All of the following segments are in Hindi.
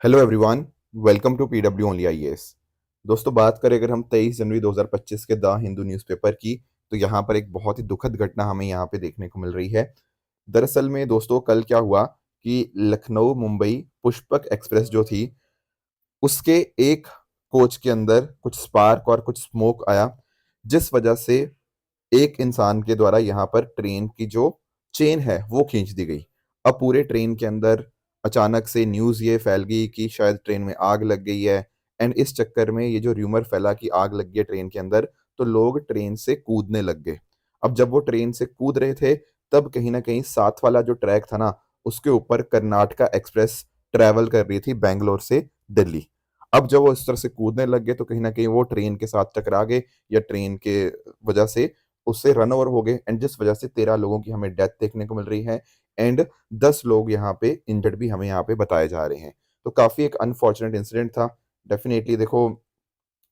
Hello everyone, welcome to PW only IAS. दोस्तों, बात करें अगर हम 23 जनवरी 2025 के द हिंदू न्यूज़पेपर की, तो यहाँ पर एक बहुत ही दुखद घटना हमें यहाँ पे देखने को मिल रही है। दरअसल में दोस्तों, कल क्या हुआ कि लखनऊ मुंबई पुष्पक एक्सप्रेस जो थी, उसके एक कोच के अंदर कुछ स्पार्क और कुछ स्मोक आया, जिस वजह से एक इंसान के द्वारा यहाँ पर ट्रेन की जो चेन है वो खींच दी गई। अब पूरे ट्रेन के अंदर अचानक से न्यूज़ ये फैल गई कि शायद ट्रेन में आग लग गई है। एंड इस चक्कर में ये जो र्यूमर फैला कि आग लग गई है ट्रेन के अंदर, तो लोग ट्रेन से कूदने लग गए। अब जब वो ट्रेन से कूद रहे थे, तब कहीं ना कहीं साथ वाला जो ट्रैक था ना, उसके ऊपर कर्नाटका एक्सप्रेस ट्रैवल कर रही थी बैंगलोर से दिल्ली। अब जब वो इस तरह से कूदने लग गए, तो कहीं ना कहीं वो ट्रेन के साथ टकरा गए, या ट्रेन के वजह से उससे रन ओवर हो गए, एंड जिस वजह से 13 लोगों की हमें डेथ देखने को मिल रही है। एंड 10 लोग यहाँ पे इंजर्ड भी हमें यहाँ पे बताए जा रहे हैं। तो काफी एक अनफॉर्चुनेट इंसिडेंट था। डेफिनेटली देखो,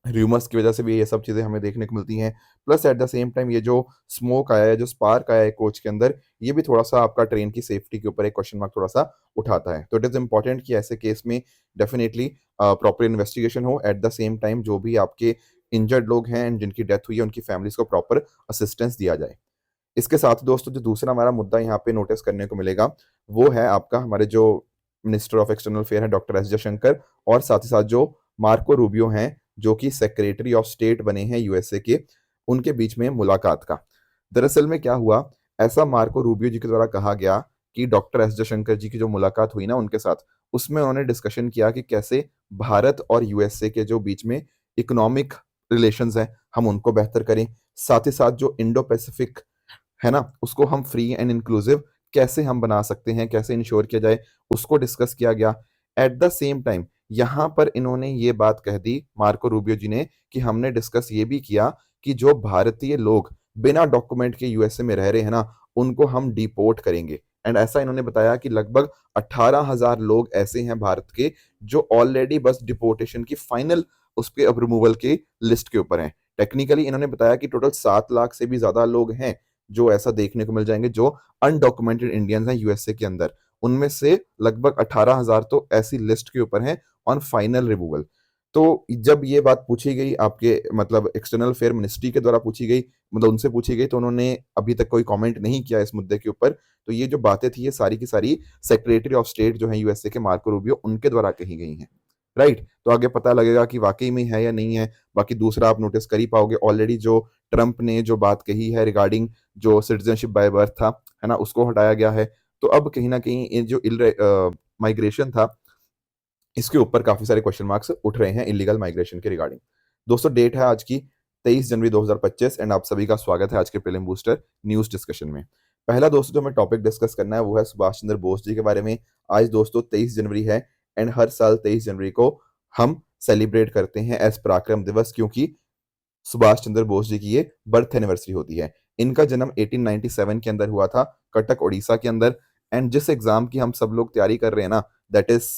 र्यूमर्स की वजह से भी ये सब चीजें हमें देखने को मिलती हैं। Plus at the same time ये जो स्मोक आया है, जो स्पार्क आया है कोच के अंदर, ये भी थोड़ा सा आपका ट्रेन की सेफ्टी के ऊपर एक क्वेश्चन मार्क थोड़ा सा उठाता है। तो इट इज इंपॉर्टेंट कि ऐसे केस में डेफिनेटली प्रॉपर इन्वेस्टिगेशन हो। एट द सेम टाइम जो भी आपके इंजर्ड लोग हैं and जिनकी डेथ हुई है, उनकी फैमिलीज को प्रॉपर असिस्टेंस दिया जाए। इसके साथ ही दोस्तों, जो दूसरा हमारा मुद्दा यहाँ पे नोटिस करने को मिलेगा, वो है आपका हमारे जो मिनिस्टर ऑफ एक्सटर्नल अफेयर है डॉक्टर एस जयशंकर, और साथ ही साथ जो मार्को रूबियो हैं, जो कि सेक्रेटरी ऑफ स्टेट बने हैं यूएसए के, उनके बीच में मुलाकात का। दरअसल में क्या हुआ, ऐसा मार्को रूबियो जी के द्वारा कहा गया कि डॉक्टर एस जयशंकर जी की जो मुलाकात हुई ना उनके साथ, उसमें उन्होंने डिस्कशन किया कि कैसे भारत और यूएसए के जो बीच में इकोनॉमिक रिलेशंस हैं, हम उनको बेहतर करें। साथ ही साथ जो इंडो पैसिफिक है ना, उसको हम फ्री एंड इंक्लूसिव कैसे हम बना सकते हैं, कैसे इंश्योर किया जाए, उसको डिस्कस किया गया। एट द सेम टाइम यहाँ पर इन्होंने ये बात कह दी मार्को रूबियो जी ने, कि हमने डिस्कस ये भी किया कि जो भारतीय लोग बिना डॉक्यूमेंट के यूएसए में रह रहे हैं ना, उनको हम डिपोर्ट करेंगे। एंड ऐसा इन्होंने बताया कि लगभग 18,000 लोग ऐसे हैं भारत के, जो ऑलरेडी बस डिपोर्टेशन की फाइनल उस पे अब रिमूवल की लिस्ट के ऊपर हैं। टेक्निकली इन्होंने बताया कि टोटल 7 लाख से भी ज्यादा लोग हैं जो ऐसा देखने को मिल जाएंगे, जो अनडॉक्यूमेंटेड इंडियंस हैं यूएसए के अंदर। उनमें से लगभग 18,000 तो ऐसी लिस्ट के ऊपर हैं ऑन फाइनल रिमूवल। तो जब ये बात पूछी गई आपके मतलब एक्सटर्नल अफेयर मिनिस्ट्री के द्वारा पूछी गई, मतलब उनसे पूछी गई, तो उन्होंने अभी तक कोई कमेंट नहीं किया इस मुद्दे के ऊपर। तो ये जो बातें थी, ये सारी की सारी सेक्रेटरी ऑफ स्टेट जो है यूएसए के मार्को रूबियो, उनके द्वारा कही गई हैं। राइट, तो आगे पता लगेगा कि वाकई में है या नहीं है। बाकी दूसरा आप नोटिस कर ही पाओगे, ऑलरेडी जो ट्रंप ने जो बात कही है रिगार्डिंग जो सिटीजनशिप बाय बर्थ था, है ना, उसको हटाया गया है। तो अब कहीं ना कहीं ये जो माइग्रेशन था, इसके ऊपर काफी सारे क्वेश्चन मार्क्स उठ रहे हैं इलीगल माइग्रेशन के रिगार्डिंग। दोस्तों, डेट है आज की 23 जनवरी 2025, एंड आप सभी का स्वागत है आज के प्रीलिम बूस्टर न्यूज डिस्कशन में। पहला दोस्तों जो हमें टॉपिक डिस्कस करना है, वो है सुभाष चंद्र बोस जी के बारे में। आज दोस्तों 23 जनवरी है, एंड हर साल 23 जनवरी को हम सेलिब्रेट करते हैं एज पराक्रम दिवस, क्योंकि सुभाष चंद्र बोस जी की ये बर्थ एनिवर्सरी होती है। इनका जन्म 1897 के अंदर हुआ था, कटक उड़ीसा के अंदर। एंड जिस एग्जाम की हम सब लोग तैयारी कर रहे हैं ना, that is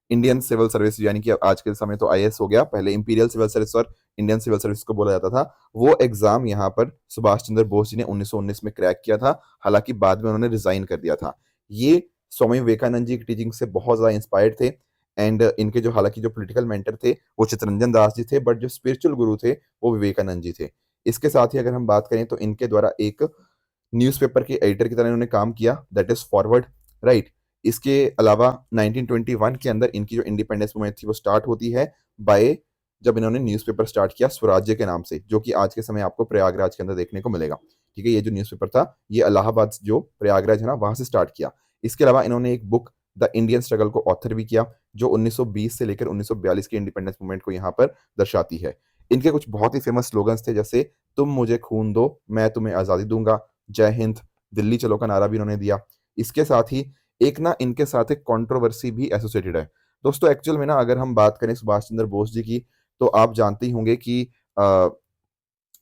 Indian civil service, यानी कि आज के समय तो आईएएस हो गया, पहले इंपीरियल सिविल सर्विस और इंडियन सिविल सर्विस को बोला जाता था। वो एग्जाम यहाँ पर सुभाष चंद्र बोस जी ने 1919 में क्रैक किया था। हालांकि बाद में उन्होंने रिजाइन कर दिया था। ये स्वामी विवेकानंद जी की टीचिंग से बहुत ज्यादा इंस्पायर्ड थे। एंड इनके जो हालांकि जो पॉलिटिकल मेंटर थे वो चित्तरंजन दास जी थे, बट जो स्पिरिचुअल गुरु थे वो विवेकानंद जी थे। इसके साथ ही अगर हम बात करें, तो इनके द्वारा एक न्यूज़पेपर के एडिटर की तरह इन्होंने काम किया, दैट इज फॉरवर्ड। राइट, इसके अलावा 1921 के अंदर इनकी जो इंडिपेंडेंस मूवमेंट थी वो स्टार्ट होती है बाय, जब इन्होंने न्यूज़पेपर स्टार्ट किया स्वराज्य के नाम से, जो कि आज के समय आपको प्रयागराज के अंदर देखने को मिलेगा। ठीक है, ये जो न्यूज़पेपर था, ये इलाहाबाद जो प्रयागराज है ना, वहां से स्टार्ट किया। इसके अलावा इन्होंने एक बुक द इंडियन स्ट्रगल को ऑथर भी किया, जो 1920 से लेकर 1942 के इंडिपेंडेंस मूवमेंट को यहाँ पर दर्शाती है। इनके कुछ बहुत ही फेमस स्लोगन्स थे, जैसे तुम मुझे खून दो मैं तुम्हें आजादी दूंगा, जय हिंद, दिल्ली चलो का नारा भी इन्होंने दिया। इसके साथ ही एक ना इनके साथ एक कंट्रोवर्सी भी एसोसिएटेड है। दोस्तों, एक्चुअल में ना अगर हम बात करें सुभाष चंद्र बोस जी की, तो आप जानते ही होंगे कि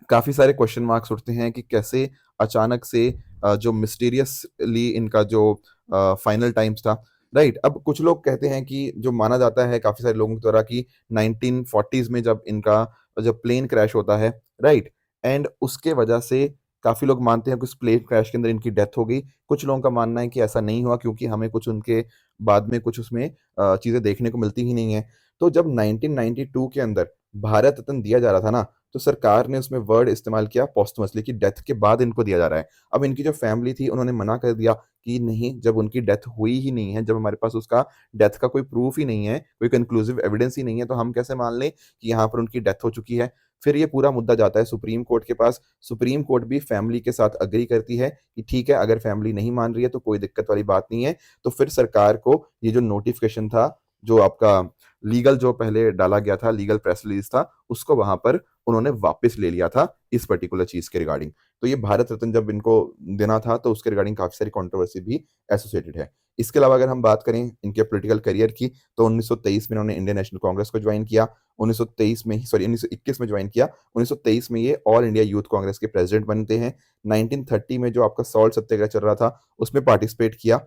काफी सारे क्वेश्चन मार्क्स उठते हैं कि कैसे अचानक से जो मिस्टीरियसली इनका जो फाइनल टाइम्स था। राइट, अब कुछ लोग कहते हैं कि जो माना जाता है काफी सारे लोगों के द्वारा कि 1940s में जब इनका जब प्लेन क्रैश होता है, राइट, एंड उसके वजह से काफ़ी लोग मानते हैं कि उस प्लेन क्रैश के अंदर इनकी डेथ हो गई। कुछ लोगों का मानना है कि ऐसा नहीं हुआ क्योंकि हमें कुछ उनके बाद में कुछ उसमें चीज़ें देखने को मिलती ही नहीं हैं। तो जब 1992 के अंदर भारत रत्न दिया जा रहा था ना, तो सरकार ने उसमें वर्ड इस्तेमाल किया पोस्टमसली कि डेथ के बाद इनको दिया जा रहा है। अब इनकी जो फैमिली थी उन्होंने मना कर दिया कि नहीं, जब उनकी डेथ हुई ही नहीं है, जब हमारे पास उसका डेथ का कोई प्रूफ ही नहीं है, कोई कंक्लूसिव एविडेंस ही नहीं है, तो हम कैसे मान लें कि यहाँ पर उनकी डेथ हो चुकी है। फिर ये पूरा मुद्दा जाता है सुप्रीम कोर्ट के पास। सुप्रीम कोर्ट भी फैमिली के साथ एग्री करती है कि ठीक है, अगर फैमिली नहीं मान रही है तो कोई दिक्कत वाली बात नहीं है। तो फिर सरकार को ये जो नोटिफिकेशन था, जो आपका लीगल जो पहले डाला गया था, लीगल प्रेस रिलीज था, उसको वहां पर उन्होंने वापस ले लिया था इस पर्टिकुलर चीज के रिगार्डिंग। तो ये भारत रत्न जब इनको देना था तो उसके रिगार्डिंग काफी सारी कंट्रोवर्सी भी एसोसिएटेड है। इसके अलावा अगर हम बात करें इनके पॉलिटिकल करियर की, तो 1923 में इन्होंने इंडियन नेशनल कांग्रेस को ज्वाइन किया। 1923 में ही, सॉरी 1921 में ज्वाइन किया। 1923 में ये ऑल इंडिया यूथ कांग्रेस के प्रेसिडेंट बनते हैं। 1930 में जो आपका सॉल्ट सत्याग्रह चल रहा था उसमें पार्टिसिपेट किया।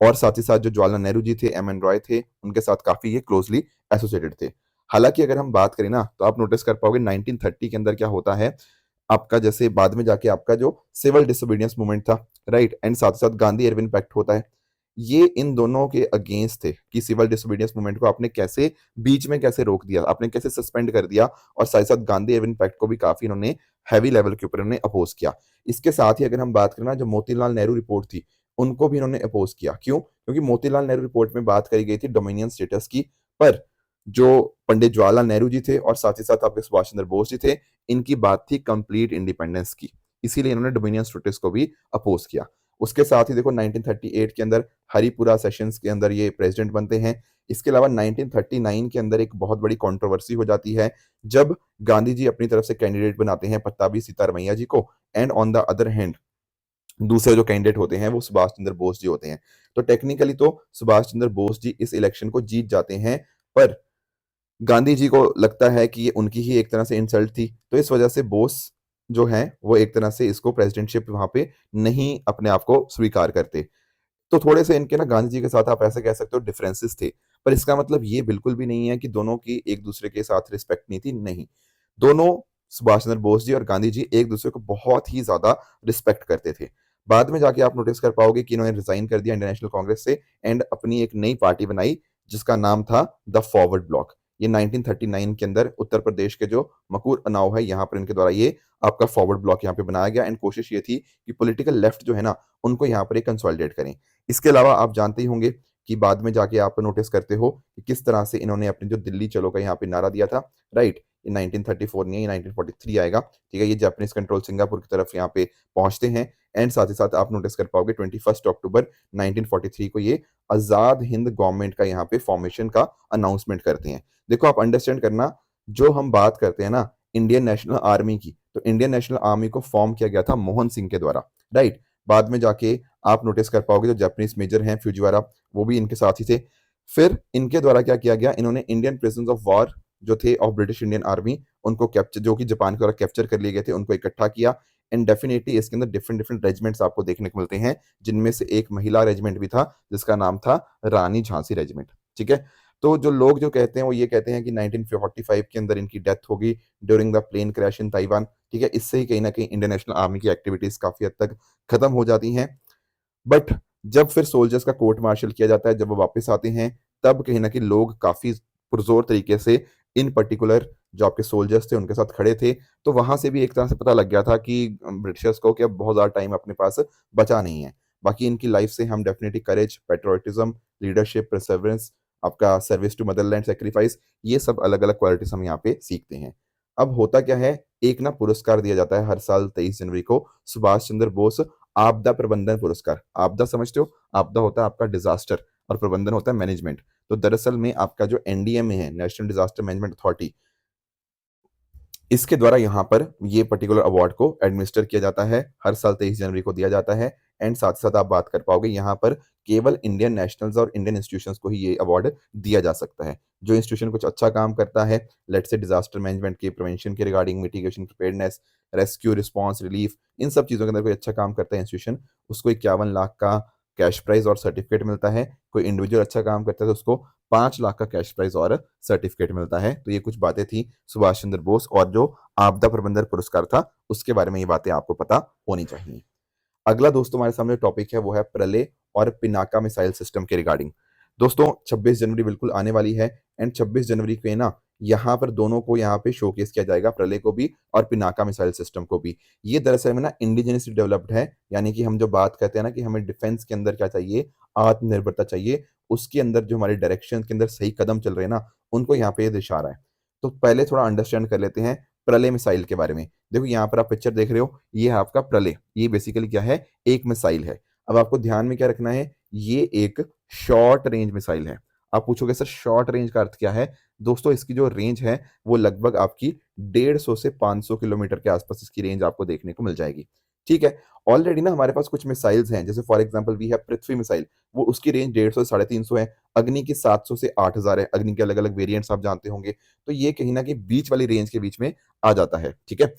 और साथ ही साथ जो जवाहरलाल नेहरू जी थे, एम एन रॉय थे, उनके साथ काफी ये क्लोजली एसोसिएटेड थे। हालांकि अगर हम बात करें ना, तो आप नोटिस कर पाओगे 1930 के अंदर क्या होता है आपका, जैसे बाद में जाके आपका जो सिविल डिसोबीडियंस मूवमेंट था, राइट, एंड साथ ही साथ गांधी इरविन पैक्ट होता है। ये इन दोनों के अगेंस्ट थे कि सिविल डिसोबीडियंस मूवमेंट को आपने कैसे बीच में कैसे रोक दिया, आपने कैसे सस्पेंड कर दिया। और साथ ही साथ गांधी इरविन पैक्ट को भी काफी इन्होंने हैवी लेवल के ऊपर इन्होंने अपोज किया। इसके साथ ही अगर हम बात करें ना, जो मोतीलाल नेहरू रिपोर्ट थी, उनको भी इन्होंने अपोज किया। क्यों? क्योंकि मोतीलाल नेहरू रिपोर्ट में बात करी गई थी डोमिनियन स्टेटस की, पर जो पंडित जवाहरलाल नेहरू जी थे और साथ ही साथ आपके सुभाष चंद्र बोस जी थे, इनकी बात थी कंप्लीट इंडिपेंडेंस की। इसीलिए इन्होंने डोमिनियन स्टेटस को भी अपोज किया। उसके साथ ही देखो 1938 के अंदर हरिपुरा सेशंस के अंदर ये प्रेसिडेंट बनते हैं। इसके अलावा 1939 के अंदर एक बहुत बड़ी कंट्रोवर्सी हो जाती है जब गांधी जी अपनी तरफ से कैंडिडेट बनाते हैं पट्टाभी सीतारमैया जी को, and on the other hand दूसरे जो कैंडिडेट होते हैं वो सुभाष चंद्र बोस जी होते हैं। तो टेक्निकली तो सुभाष चंद्र बोस जी इस इलेक्शन को जीत जाते हैं, पर गांधी जी को लगता है कि ये उनकी ही एक तरह से इंसल्ट थी, तो इस वजह से बोस जो हैं वो एक तरह से इसको प्रेसिडेंटशिप वहां पे नहीं अपने आप को स्वीकार करते। तो थोड़े से इनके ना गांधी जी के साथ आप ऐसे कह सकते हो डिफरेंसेस थे, पर इसका मतलब ये बिल्कुल भी नहीं है कि दोनों की एक दूसरे के साथ रिस्पेक्ट नहीं थी, नहीं। दोनों, सुभाष चंद्र बोस जी और गांधी जी, एक दूसरे को बहुत ही ज्यादा रिस्पेक्ट करते थे। बाद में जाके आप नोटिस कर पाओगे कि इन्होंने रिजाइन कर दिया इंडियन नेशनल कांग्रेस से एंड अपनी एक नई पार्टी बनाई जिसका नाम था द फॉरवर्ड ब्लॉक। ये 1939 के अंदर उत्तर प्रदेश के जो मकूर अनाव है, यहाँ पर इनके द्वारा ये आपका फॉरवर्ड ब्लॉक यहाँ पे बनाया गया, एंड कोशिश ये थी कि पॉलिटिकल लेफ्ट जो है ना, उनको यहाँ पर एक कंसोलिडेट करें। इसके अलावा आप जानते ही होंगे कि बाद में जाके आप नोटिस करते हो कि किस तरह से इन्होंने अपनी जो दिल्ली चलो का यहाँ पे नारा दिया था, राइट। ये 1934 नहीं है, ये 1943 आएगा, ठीक है। ये जापानीज कंट्रोल सिंगापुर की तरफ यहाँ पे पहुंचते हैं, एंड साथ ही साथ आप नोटिस कर पाओगे 21 अक्टूबर 1943 को ये आजाद हिंद गवर्नमेंट का यहाँ पे फॉर्मेशन का अनाउंसमेंट करते हैं। देखो आप अंडरस्टैंड करना, जो हम बात करते हैं ना इंडियन नेशनल आर्मी की, तो इंडियन नेशनल आर्मी को फॉर्म किया गया था मोहन सिंह के द्वारा, राइट। बाद में जाके आप नोटिस कर पाओगे जो जापानीज मेजर हैं फ्यूजिवारा, वो भी इनके साथ ही थे। फिर इनके द्वारा क्या किया गया, इन्होंने इंडियन प्रिजनर्स ऑफ वॉर जो थे ऑफ ब्रिटिश इंडियन आर्मी, उनको कैप्चर, जो कि जापान के द्वारा कैप्चर कर लिए गए थे, उनको इकट्ठा किया। एंड डेफिनेटली इसके अंदर डिफरेंट डिफरेंट रेजिमेंट्स आपको देखने को मिलते हैं, जिनमें से एक महिला रेजिमेंट भी था जिसका नाम था रानी झांसी रेजिमेंट, ठीक है। तो जो लोग जो कहते हैं वो ये कहते हैं कि 1945 के अंदर इनकी डेथ होगी during the plane crash in Taiwan, ठीक है। इससे ही कहीं ना कहीं इंडियन नेशनल आर्मी की एक्टिविटीज काफी हद तक खत्म हो जाती हैं। बट जब फिर सोल्जर्स का कोर्ट मार्शल किया जाता है, जब वो वापस आते हैं, तब कहीं ना कहीं लोग काफी पुरजोर तरीके से इन पर्टिकुलर जो आपके सोल्जर्स थे उनके साथ खड़े थे। तो वहां से भी एक तरह से पता लग गया था कि ब्रिटिशर्स को कि अब बहुत ज्यादा टाइम अपने पास बचा नहीं है। बाकी इनकी लाइफ से हम डेफिनेटली करेज, पेट्रोटिज्म, लीडरशिप, परसेवरेंस, आपका सर्विस टू मदरलैंड, सेक्रीफाइस, ये सब अलग अलग क्वालिटीज हम यहाँ पे सीखते हैं। अब होता क्या है, एक ना पुरस्कार दिया जाता है हर साल 23 जनवरी को, सुभाष चंद्र बोस आपदा प्रबंधन पुरस्कार। आपदा समझते हो, आपदा होता है आपका डिजास्टर और प्रबंधन होता है मैनेजमेंट। तो दरअसल में आपका जो एनडीएमए है, नेशनल डिजास्टर मैनेजमेंट अथॉरिटी, इसके द्वारा यहाँ पर ये पर्टिकुलर अवार्ड को एडमिनिस्टर किया जाता है, हर साल 23 जनवरी को दिया जाता है। एंड साथ ही साथ आप बात कर पाओगे यहाँ पर केवल इंडियन नेशनल्स और इंडियन इंस्टीट्यूशंस को ही ये अवार्ड दिया जा सकता है। जो इंस्टीट्यूशन कुछ अच्छा काम करता है, लेट से डिजास्टर मैनेजमेंट के, प्रिवेंशन के regarding, mitigation, preparedness, rescue, response, relief, इन सब चीजों के अंदर कोई अच्छा काम करता है इंस्टीट्यूशन, उसको 51 लाख का कैश प्राइज और सर्टिफिकेट मिलता है। कोई इंडिविजुअल अच्छा काम करता है तो उसको 5 लाख का कैश प्राइज और सर्टिफिकेट मिलता है। तो ये कुछ बातें थी सुभाष चंद्र बोस और जो आपदा प्रबंधन पुरस्कार था उसके बारे में, ये बातें आपको पता होनी चाहिए। अगला दोस्तों हमारे सामने टॉपिक है वो है प्रलय और पिनाका मिसाइल सिस्टम के रिगार्डिंग। दोस्तों 26 जनवरी बिल्कुल आने वाली है एंड 26 जनवरी को ना यहाँ पर दोनों को यहाँ पे शोकेस किया जाएगा, प्रलय को भी और पिनाका मिसाइल सिस्टम को भी। ये दरअसल में ना इंडिजिनसली डेवलप्ड है, यानी कि हम जो बात करते हैं ना कि हमें डिफेंस के अंदर क्या चाहिए, आत्मनिर्भरता चाहिए, उसके अंदर जो हमारे डायरेक्शन के अंदर सही कदम चल रहे हैं ना, उनको यहाँ पे ये दर्शा रहा है। तो पहले थोड़ा अंडरस्टैंड कर लेते हैं प्रलय मिसाइल के बारे में। देखो यहाँ पर आप पिक्चर देख रहे हो, ये है आपका प्रलय। ये बेसिकली क्या है, एक मिसाइल है। अब आपको ध्यान में क्या रखना है, ये एक शॉर्ट रेंज मिसाइल है। आप पूछोगे सर शॉर्ट रेंज का अर्थ क्या है? दोस्तों इसकी जो रेंज है वो लगभग आपकी 150 से 500 किलोमीटर के आसपास इसकी रेंज आपको देखने को मिल जाएगी। ठीक है, ऑलरेडी ना हमारे पास कुछ मिसाइल्स हैं, जैसे फॉर एग्जांपल वी है पृथ्वी मिसाइल, वो उसकी रेंज 150 से 350 है। अग्नि की 700 से 8000 है। अग्नि के अलग अलग वेरिएंट्स आप जानते होंगे। तो ये कहीं ना कहीं बीच वाली रेंज के बीच में आ जाता है। ठीक है,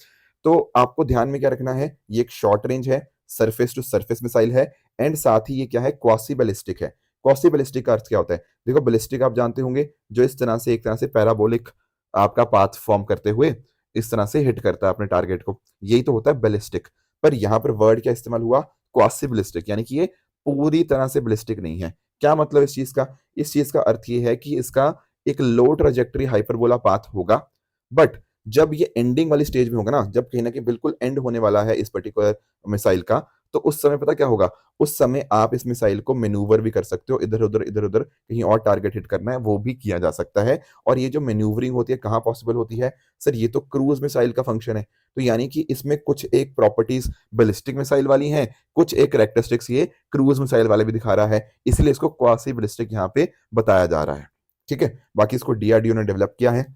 तो आपको ध्यान में क्या रखना है, ये एक शॉर्ट रेंज है, सरफेस टू सरफेस मिसाइल है एंड साथ ही ये क्या है, क्वासी बैलिस्टिक है। क्वासी बैलिस्टिक का अर्थ क्या होता है? देखो बैलिस्टिक आप जानते होंगे, जो इस तरह से एक तरह से पैराबोलिक आपका पाथ फॉर्म करते हुए इस तरह से हिट करता है अपने टारगेट को, यही तो होता है बैलिस्टिक। पर यहां पर वर्ड क्या इस्तेमाल हुआ, क्वासी बैलिस्टिक, यानी कि ये पूरी तरह से बैलिस्टिक नहीं है। क्या मतलब इस चीज का? इस चीज का अर्थ ये है कि इसका एक लो ट्रेजेक्टरी हाइपरबोला पाथ होगा, बट जब ये एंडिंग वाली स्टेज में होगा ना, जब कहीं ना कहीं बिल्कुल एंड होने वाला है इस पर्टिकुलर मिसाइल का, तो उस समय पता क्या होगा, उस समय आप इस मिसाइल को मेनूवर भी कर सकते हो, इधर उधर कहीं और टारगेट हिट करना है वो भी किया जा सकता है। और ये जो मेन्यूवरिंग होती है कहाँ पॉसिबल होती है? सर ये तो क्रूज मिसाइल का फंक्शन है। तो यानी कि इसमें कुछ एक प्रॉपर्टीज बैलिस्टिक मिसाइल वाली हैं, कुछ एक कैरेक्टरिस्टिक्स ये क्रूज मिसाइल वाले भी दिखा रहा है, इसलिए इसको क्वासी बैलिस्टिक यहाँ पे बताया जा रहा है। ठीक है, बाकी इसको डीआरडीओ ने डेवलप किया है।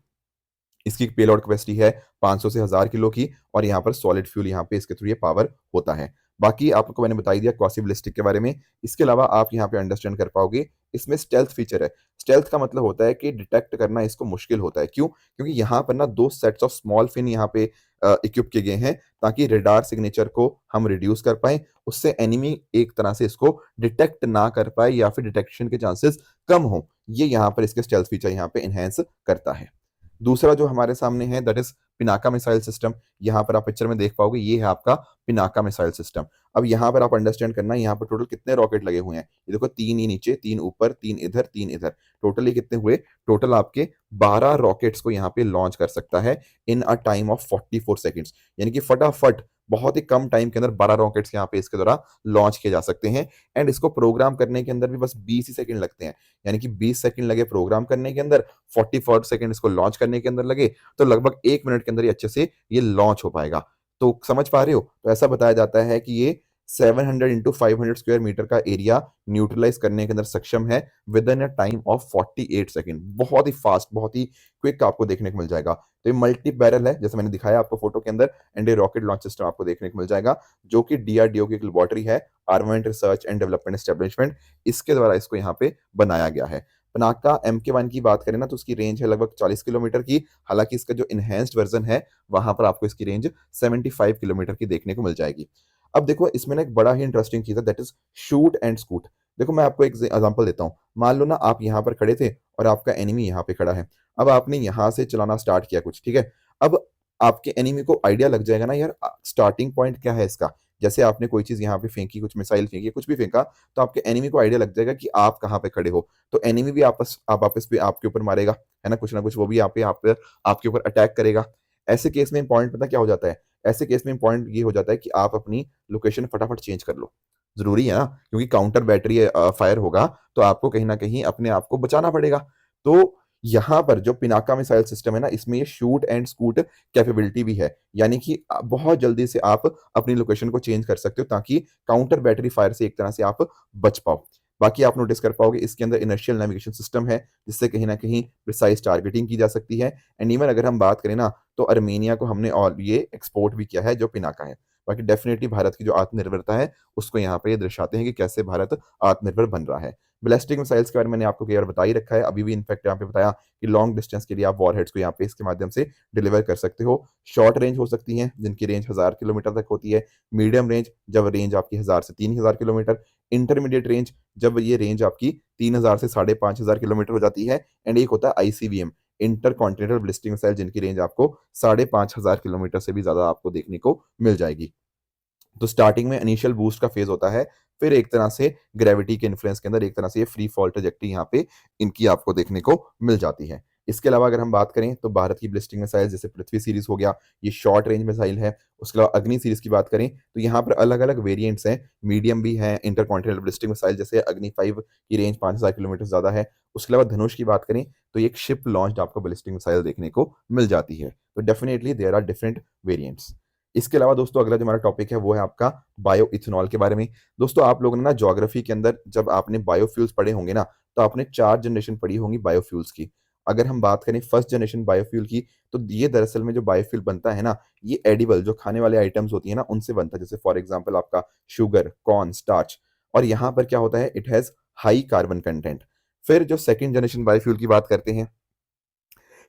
इसकी पेलोड कैपेसिटी है 500 से 1000 किलो की और यहाँ पर सॉलिड फ्यूल यहाँ पे इसके थ्रू ये पावर होता है। बाकी आपको मैंने बता ही दिया क्वासी बैलिस्टिक के बारे में। इसके अलावा आप यहाँ पे अंडरस्टैंड कर पाओगे, इसमें स्टेल्थ फीचर है। स्टेल्थ का मतलब होता है कि डिटेक्ट करना इसको मुश्किल होता है। क्यों? क्योंकि यहाँ पर ना 2 सेट्स ऑफ स्मॉल फिन यहाँ पे इक्विप किए गए हैं, ताकि रेडार सिग्नेचर को हम रिड्यूस कर पाए, उससे एनिमी एक तरह से इसको डिटेक्ट ना कर पाए या फिर डिटेक्शन के चांसेस कम हो। ये यहाँ पर इसके स्टेल्थ फीचर यहाँ पे इनहेंस करता है। दूसरा जो हमारे सामने है that is Pinaka missile system. यहाँ पर आप पिक्चर में देख पाओगे, ये है आपका पिनाका मिसाइल सिस्टम। अब यहाँ पर आप अंडरस्टैंड करना, यहाँ पर टोटल कितने रॉकेट लगे हुए हैं? ये देखो 3 ही नीचे, 3 ऊपर, 3 इधर, 3 इधर, टोटल ये कितने हुए? टोटल आपके 12 रॉकेट्स को यहाँ पे लॉन्च कर सकता है इन अ टाइम ऑफ 44 सेकेंड्स। यानी कि फटाफट बहुत ही कम टाइम के अंदर 12 रॉकेट्स यहाँ पे इसके द्वारा लॉन्च किए जा सकते हैं। एंड इसको प्रोग्राम करने के अंदर भी बस 20 ही सेकंड लगते हैं। यानी कि 20 सेकंड लगे प्रोग्राम करने के अंदर, 44 सेकंड इसको लॉन्च करने के अंदर लगे, तो लगभग 1 मिनट के अंदर ही अच्छे से ये लॉन्च हो पाएगा। तो समझ पा रहे हो? तो ऐसा बताया जाता है कि ये 700 इंटू 500 स्क्वायर मीटर का एरिया न्यूट्रलाइज करने के अंदर सक्षम है with in a time of 48 second. बहुत ही फास्ट, बहुत ही क्विक आपको देखने को मिल जाएगा। तो ये मल्टी बैरल है, जैसे मैंने दिखाया आपको फोटो के अंदर, एंड ये रॉकेट लॉन्च सिस्टम आपको देखने को मिल जाएगा, जो कि डीआरडीओ की एक लेबोरेटरी है, armament research and development establishment, इसके द्वारा इसको यहाँ पे बनाया गया है। पनाका MK1 की बात करें ना, तो उसकी रेंज है लगभग 40 किलोमीटर की। हालांकि इसका जो इनहेंस्ड वर्जन है वहां पर आपको इसकी रेंज 75 किलोमीटर की देखने को मिल जाएगी। अब देखो इसमें ना एक बड़ा ही इंटरेस्टिंग चीज है, that is shoot and scoot. देखो मैं आपको एक एग्जांपल देता हूँ। मान लो ना आप यहाँ पर खड़े थे और आपका एनिमी यहाँ पे खड़ा है। अब आपने यहाँ से चलाना स्टार्ट किया कुछ, ठीक है। अब आपके एनिमी को आइडिया लग जाएगा ना यार स्टार्टिंग पॉइंट क्या है इसका। जैसे आपने कोई चीज यहाँ पे फेंकी, कुछ मिसाइल फेंकी, कुछ भी फेंका, तो आपके एनिमी को आइडिया लग जाएगा कि आप कहाँ पे खड़े हो। तो एनिमी भी वापस पे आपके ऊपर मारेगा, है ना, कुछ ना कुछ वो भी आप पे आपके ऊपर अटैक करेगा। ऐसे केस में पॉइंट पता क्या हो जाता है? ऐसे केस में पॉइंट ये हो जाता है कि आप अपनी लोकेशन फटाफट चेंज कर लो। जरूरी है ना, क्योंकि काउंटर बैटरी फायर होगा तो आपको कहीं ना कहीं अपने आप को बचाना पड़ेगा। तो यहाँ पर जो पिनाका मिसाइल सिस्टम है ना, इसमें ये शूट एंड स्कूट कैपेबिलिटी भी है, यानी कि बहुत जल्दी से आप अपनी लोकेशन को चेंज कर सकते हो, ताकि काउंटर बैटरी फायर से एक तरह से आप बच पाओ। बाकी आप नोटिस कर पाओगे इसके अंदर इनर्शियल नेविगेशन सिस्टम है, जिससे कहीं ना कहीं प्रिसाइज टारगेटिंग की जा सकती है। एंड इवन अगर हम बात करें ना, तो अर्मेनिया को हमने और ये एक्सपोर्ट भी किया है जो पिनाका है। बाकी डेफिनेटली भारत की जो आत्मनिर्भरता है उसको यहाँ पे ये दर्शाते हैं कि कैसे भारत आत्मनिर्भर बन रहा है। बैलिस्टिक मिसाइल्स के बारे में मैंने आपको कई बार बता ही रखा है, अभी भी इनफैक्ट यहाँ पे बताया कि लॉन्ग डिस्टेंस के लिए आप वॉरहेड्स को यहाँ पे इसके माध्यम से डिलीवर कर सकते हो। शॉर्ट रेंज हो सकती हैं जिनकी रेंज 1000 किलोमीटर तक होती है, मीडियम रेंज जब रेंज आपकी 1000 से 3000 किलोमीटर, इंटरमीडिएट रेंज जब ये रेंज आपकी 3000 से 5500 किलोमीटर हो जाती है, एंड एक होता है ICBM, inter continental ballistic missile, जिनकी रेंज आपको 5500 किलोमीटर से भी ज्यादा आपको देखने को मिल जाएगी। तो स्टार्टिंग में इनिशियल बूस्ट का फेज होता है, फिर एक तरह से ग्रेविटी के इन्फ्लुएंस के अंदर एक तरह से ये फ्री फॉल ट्रैजेक्टरी यहाँ पे इनकी आपको देखने को मिल जाती है। इसके अलावा अगर हम बात करें तो भारत की बैलिस्टिक मिसाइल जैसे पृथ्वी सीरीज हो गया, ये शॉर्ट रेंज मिसाइल है। उसके अलावा अग्नि सीरीज की बात करें तो यहाँ पर अलग अलग वेरिएंट्स हैं, मीडियम भी हैं, इंटरकॉन्टिनेंटल बैलिस्टिक मिसाइल जैसे अग्नि 5 की रेंज 5000 किलोमीटर ज्यादा है। उसके अलावा धनुष की बात करें तो ये एक शिप लॉन्च आपको बैलिस्टिक मिसाइल देखने को मिल जाती है। तो definitely there are different variants. इसके अलावा दोस्तों अगला जो हमारा टॉपिक है वो है आपका बायो इथेनॉल के बारे में। दोस्तों आप लोगों ने ना ज्योग्राफी के अंदर जब आपने बायोफ्यूल्स पढ़े होंगे ना, तो आपने 4 जनरेशन पढ़ी होंगी बायोफ्यूल्स की। अगर हम बात करें फर्स्ट जनरेशन बायोफ्यूल की, तो ये दरअसल में जो बायोफ्यूल बनता है ना, ये एडिबल जो खाने वाले आइटम्स होती है ना उनसे बनता है, जैसे फॉर एग्जाम्पल आपका शुगर, कॉर्न, स्टार्च। और यहाँ पर क्या होता है, it has high carbon content. फिर जो सेकेंड जनरेशन बायोफ्यूल की बात करते हैं,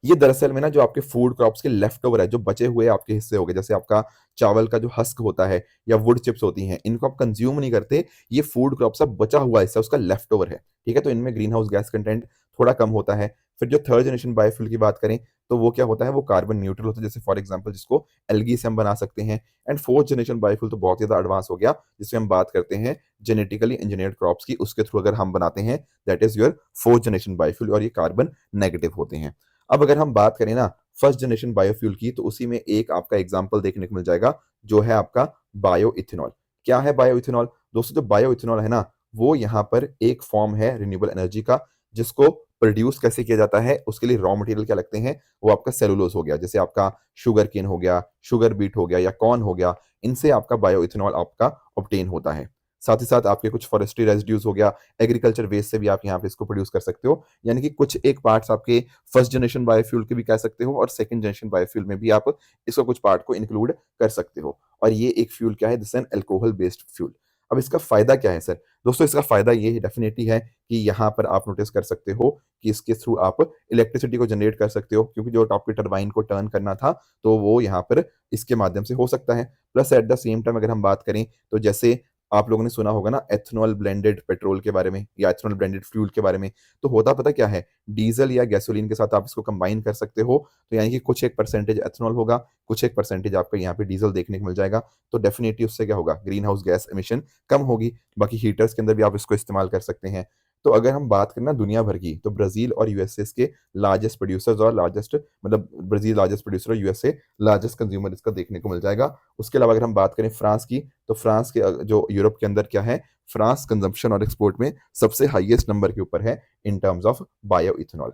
ये दरअसल में ना जो आपके फूड क्रॉप्स के लेफ्ट ओवर है, जो बचे हुए आपके हिस्से हो गए, जैसे आपका चावल का जो हस्क होता है या वुड चिप्स होती हैं, इनको आप कंज्यूम नहीं करते, ये फूड क्रॉप सब बचा हुआ हिस्सा उसका लेफ्ट ओवर है, ठीक है। तो इनमें ग्रीन हाउस गैस कंटेंट थोड़ा कम होता है। फिर जो थर्ड जनरेशन बायोफ्यूल की बात करें तो वो क्या होता है, वो कार्बन न्यूट्रल होता है, जैसे फॉर एग्जाम्पल जिसको एल्गी से हम बना सकते हैं। एंड फोर्थ जनरेशन बायोफ्यूल तो बहुत ज्यादा एडवांस हो गया, जिसमें हम बात करते हैं जेनेटिकली इंजीनियर्ड क्रॉप्स की, उसके थ्रू अगर हम बनाते हैं, that is your fourth generation biofuel, और ये कार्बन नेगेटिव होते हैं। अब अगर हम बात करें ना फर्स्ट जनरेशन बायोफ्यूल की, तो उसी में एक आपका एग्जांपल देखने को मिल जाएगा, जो है आपका बायो इथेनॉल। क्या है बायो इथेनॉल? दोस्तों जो बायो इथेनॉल है ना, वो यहाँ पर एक फॉर्म है रिन्यूएबल एनर्जी का, जिसको प्रोड्यूस कैसे किया जाता है, उसके लिए रॉ मटेरियल क्या लगते हैं, वो आपका सेलुलोज हो गया, जैसे आपका शुगर केन हो गया, शुगर बीट हो गया या कॉर्न हो गया, इनसे आपका बायो इथेनॉल आपका ऑब्टेन होता है। साथ ही साथ आपके कुछ फॉरेस्ट्री रेजिड्यूज हो गया, एग्रीकल्चर वेस्ट से भी आप यहाँ पे इसको प्रोड्यूस कर सकते हो। यानी कि कुछ एक पार्ट्स आपके फर्स्ट जनरेशन बायोफ्यूल के भी कह सकते हो, और सेकंड जनरेशन बायोफ्यूल में भी आप इसको कुछ पार्ट को इंक्लूड कर सकते हो। और ये एक फ्यूल क्या है, this an alcohol based fuel. अब इसका फायदा क्या है सर? दोस्तों इसका फायदा ये डेफिनेटली है कि यहाँ पर आप नोटिस कर सकते हो कि इसके थ्रू आप इलेक्ट्रिसिटी को जनरेट कर सकते हो, क्योंकि जो आपके टरबाइन को टर्न करना था तो वो यहाँ पर इसके माध्यम से हो सकता है। Plus at the same time अगर हम बात करें तो जैसे आप लोगों ने सुना होगा ना एथनॉल ब्लेंडेड पेट्रोल के बारे में या एथनॉल ब्लेंडेड फ्यूल के बारे में, तो होता पता क्या है, डीजल या गैसोलीन के साथ आप इसको कंबाइन कर सकते हो। तो यानी कि कुछ एक परसेंटेज एथनॉल होगा, कुछ एक परसेंटेज आपको यहाँ पे डीजल देखने को मिल जाएगा। तो डेफिनेटली उससे क्या होगा, ग्रीन हाउस गैस एमिशन कम होगी। बाकी हीटर्स के अंदर भी आप इसको इस्तेमाल कर सकते हैं। तो अगर हम बात करें ना दुनिया भर की, तो ब्राजील और यूएसए के लार्जेस्ट प्रोड्यूसर्स और लार्जेस्ट, मतलब ब्राजील लार्जेस्ट प्रोड्यूसर और यूएसए लार्जेस्ट कंज्यूमर इसका देखने को मिल जाएगा। उसके अलावा अगर हम बात करें फ्रांस की, तो फ्रांस के जो यूरोप के अंदर क्या है, फ्रांस कंजम्पशन और एक्सपोर्ट में सबसे हाईएस्ट नंबर के ऊपर है in terms of bio ethanol.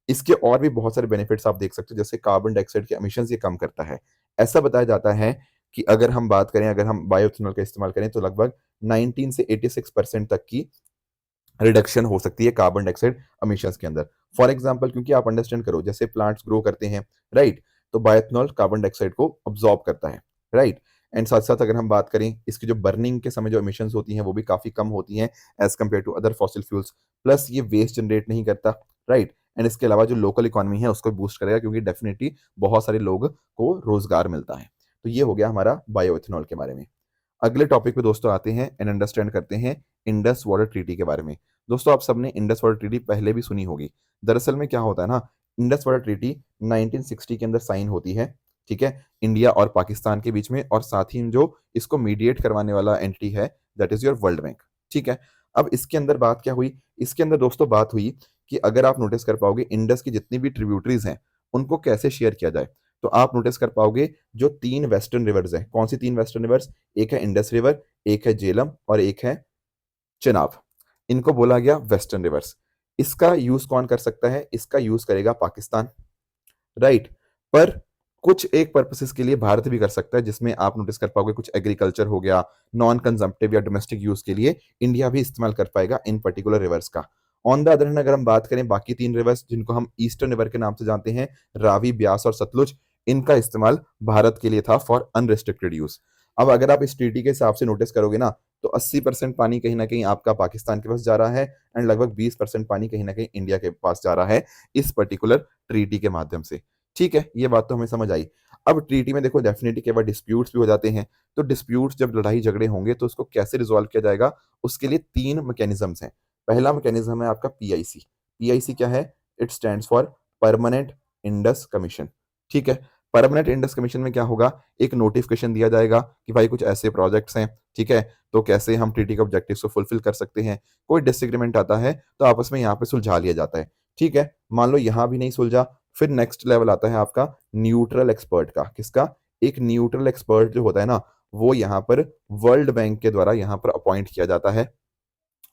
इसके और भी बहुत सारे बेनिफिट्स आप देख सकते हो, जैसे कार्बन डाइऑक्साइड के एमिशंस ये कम करता है। ऐसा बताया जाता है कि अगर हम बात करें, अगर हम बायो इथेनॉल का इस्तेमाल करें तो लगभग 19 से 86% तक की रिडक्शन हो सकती है कार्बन डाइऑक्साइड एमिशंस के अंदर। फॉर एग्जांपल, क्योंकि आप अंडरस्टैंड करो, जैसे प्लांट्स ग्रो करते हैं, राइट, तो बायोइथेनॉल कार्बन डाइऑक्साइड को अब्सॉर्ब करता है, राइट। एंड साथ साथ अगर हम बात करें इसकी जो बर्निंग के समय जो एमिशंस होती हैं वो भी काफी कम होती हैं as compare to other fossil fuels. Plus ये वेस्ट जनरेट नहीं करता, राइट। एंड इसके अलावा जो लोकल इकोनॉमी है उसको बूस्ट करेगा, क्योंकि डेफिनेटली बहुत सारे लोग को रोजगार मिलता है। तो ये हो गया हमारा बायो इथेनॉल के बारे में। अगले टॉपिक पे दोस्तों आते हैं एंड अंडरस्टैंड करते हैं इंडस वाटर ट्रीटी के बारे में। दोस्तों आप सबने इंडस वाटर ट्रीटी पहले भी सुनी होगी। दरअसल में क्या होता है ना, इंडस वाटर ट्रीटी 1960 के अंदर साइन होती है, ठीक है, इंडिया और पाकिस्तान के बीच में, और साथ ही जो इसको मीडिएट करवाने वाला एंटिटी है, that is your world bank, ठीक है। अब इसके अंदर बात क्या हुई, इसके अंदर दोस्तों बात हुई कि अगर आप नोटिस कर पाओगे इंडस की जितनी भी ट्रिब्यूटरीज हैं उनको कैसे शेयर किया जाए, तो आप नोटिस कर पाओगे जो 3 वेस्टर्न रिवर्स हैं। कौन सी 3 वेस्टर्न रिवर्स? एक है इंडस रिवर, एक है जेलम और एक है चिनाब। इनको बोला गया वेस्टर्न रिवर्स। इसका यूज कौन कर सकता है? इसका यूज करेगा पाकिस्तान, राइट। पर कुछ एक पर्पसेस के लिए भारत भी कर सकता है, जिसमें आप नोटिस कर पाओगे कुछ एग्रीकल्चर हो गया, नॉन कंजम्पटिव या डोमेस्टिक यूज के लिए इंडिया भी इस्तेमाल कर पाएगा इन पर्टिकुलर रिवर्स का। ऑन द अदर हैंड अगर हम बात करें बाकी 3 रिवर्स, जिनको हम ईस्टर्न रिवर के नाम से जानते हैं, रावी, ब्यास और सतलुज, इनका इस्तेमाल भारत के लिए था फॉर अनरिस्ट्रिक्टेड यूज। अब अगर आप इस ट्रीटी के हिसाब से नोटिस करोगे ना, तो 80% पानी कहीं ना कहीं आपका पाकिस्तान के पास जा रहा है एंड लगभग 20% पानी कहीं ना कहीं इंडिया के पास जा रहा है इस पर्टिकुलर ट्रीटी के माध्यम से। ठीक है, ये बात तो हमें समझ आई। अब ट्रीटी में देखो डेफिनेटली कई बार डिस्प्यूट्स भी हो जाते हैं, तो डिस्प्यूट्स जब लड़ाई झगड़े होंगे तो उसको कैसे रिजॉल्व किया जाएगा, उसके लिए 3 मैकेनिज्म्स हैं। पहला मैकेनिज्म है आपका पीआईसी। पीआईसी क्या है? It stands for permanent Indus commission. ठीक है, परमानेंट इंडस कमीशन में क्या होगा, एक नोटिफिकेशन दिया जाएगा कि भाई कुछ ऐसे प्रोजेक्ट्स हैं, ठीक है, तो कैसे हम ट्रीटी के ऑब्जेक्टिव्स को फुलफिल कर सकते हैं। कोई डिसएग्रीमेंट आता है तो आपस में यहाँ पे सुलझा लिया जाता है। ठीक है, मान लो यहाँ भी नहीं सुलझा, फिर नेक्स्ट लेवल आता है आपका न्यूट्रल एक्सपर्ट का। किसका? एक न्यूट्रल एक्सपर्ट जो होता है ना, वो यहाँ पर वर्ल्ड बैंक के द्वारा यहाँ पर अपॉइंट किया जाता है।